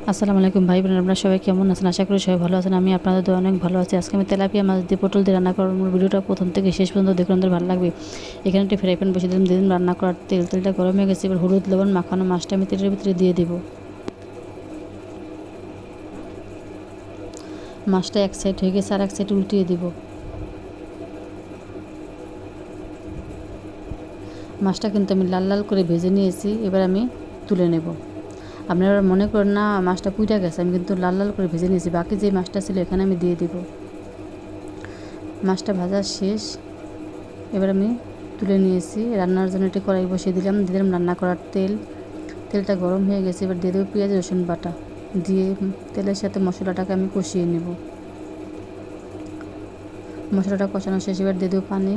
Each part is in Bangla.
আসসালামু আলাইকুম ভাই বোন, আপনারা সবাই কেমন আছেন? আশা করি সবাই ভালো আছেন। আমি আপনাদের দোয়া অনেক ভালো আছি। আজকে আমি তেলাপিয়া মাছ দিয়ে পটল দিয়ে রান্না করার ভিডিওটা প্রথম থেকে শেষ পর্যন্ত দেখুন, আমাদের ভালো লাগবে। এখানে একটি ফ্রাই প্যান বসিয়ে দিলাম, রান্না করার তেলটা গরম হয়ে গেছে। এবার হলুদ লবণ মাখানো মাছটা আমি তেলের ভিতরে দিয়ে দিব। মাছটা এক সাইড হয়ে গেছে, আর এক সাইড উল্টিয়ে দিব। মাছটা কিন্তু আমি লাল লাল করে ভেজে নিয়েছি, এবার আমি তুলে নেব। আপনারা মনে করেন না মাছটা পুইটা গেছে, আমি কিন্তু লাল লাল করে ভেজে নিয়েছি। বাকি যে মাছটা ছিল এখানে আমি দিয়ে দিব। মাছটা ভাজা শেষ, এবার আমি তুলে নিয়েছি। রান্নার জন্য একটি কড়াই বসিয়ে দিলাম, দিয়ে দিলাম রান্না করার তেল। তেলটা গরম হয়ে গেছে, এবার দিয়ে দেবো পেঁয়াজ রসুন বাটা। দিয়ে তেলের সাথে মশলাটাকে আমি কষিয়ে নেব। মশলাটা কষানো শেষ, এবার দিয়ে দেবো পানি।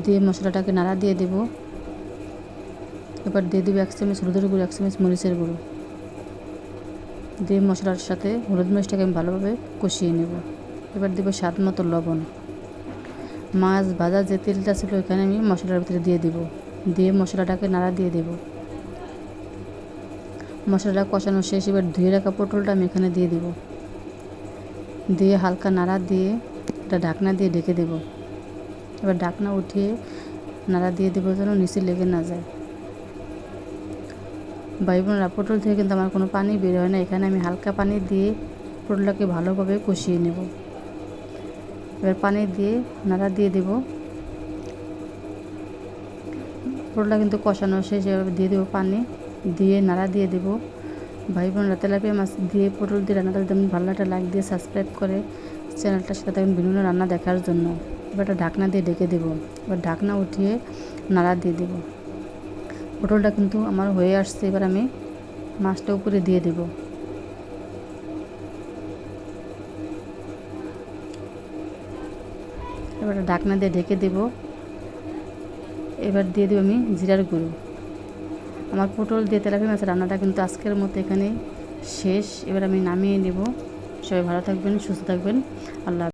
দিয়ে মশলাটাকে নাড়া দিয়ে দেব। এবার দিয়ে দেবো 1 চামচ হলুদের গুঁড়ো, 1 চামচ মরিচের গুঁড়ো। দিয়ে মশলার সাথে হলুদ মরিচটাকে আমি ভালোভাবে কষিয়ে নেব। এবার দেবো স্বাদ মতো লবণ। মাছ ভাজা যে তেলটা ছিল এখানে আমি মশলার ভিতরে দিয়ে দেব। দিয়ে মশলাটাকে নাড়া দিয়ে দেব। মশলাটা কষানো শেষ, এবার ধুয়ে রাখা পটলটা আমি এখানে দিয়ে দেব। দিয়ে হালকা নাড়া দিয়ে এটা ঢাকনা দিয়ে ঢেকে দেব। এবার ঢাকনা উঠিয়ে নাড়া দিয়ে দেবো যেন নিচে লেগে না যায়। ভাই বোনেরা, পটল থেকে কিন্তু আমার কোনো পানি বের হয় না। এখানে আমি হালকা পানি দিয়ে পটলটাকে ভালোভাবে কষিয়ে নেব। এবার পানি দিয়ে নাড়া দিয়ে দেব। পটলটা কিন্তু কষানো শেষ, এবার দিয়ে দেবো পানি। দিয়ে নাড়া দিয়ে দেব। ভাই বোনেরা, তেলাপিয়া মাছ দিয়ে পটল দিয়ে রান্নাটা যদি ভালো একটা লাইক দিয়ে সাবস্ক্রাইব করে চ্যানেলটার সাথে থাকবেন বিভিন্ন রান্না দেখার জন্য। এবার একটা ঢাকনা দিয়ে ঢেকে দেবো। এবার ঢাকনা উঠিয়ে নাড়া দিয়ে দেব। পটলটা কিন্তু আমার হয়ে আসছে, এবার আমি মাছটা উপরে দিয়ে দেব। এবার ঢাকনা দিয়ে ঢেকে দেব। এবার দিয়ে দেবো আমি জিরার গুঁড়ো। আমার পটল দিয়ে তেলাপিয়া মাছের রান্নাটা কিন্তু আজকের মতো এখানে শেষ। এবার আমি নামিয়ে নেব। সবাই ভালো থাকবেন, সুস্থ থাকবেন। আল্লাহ।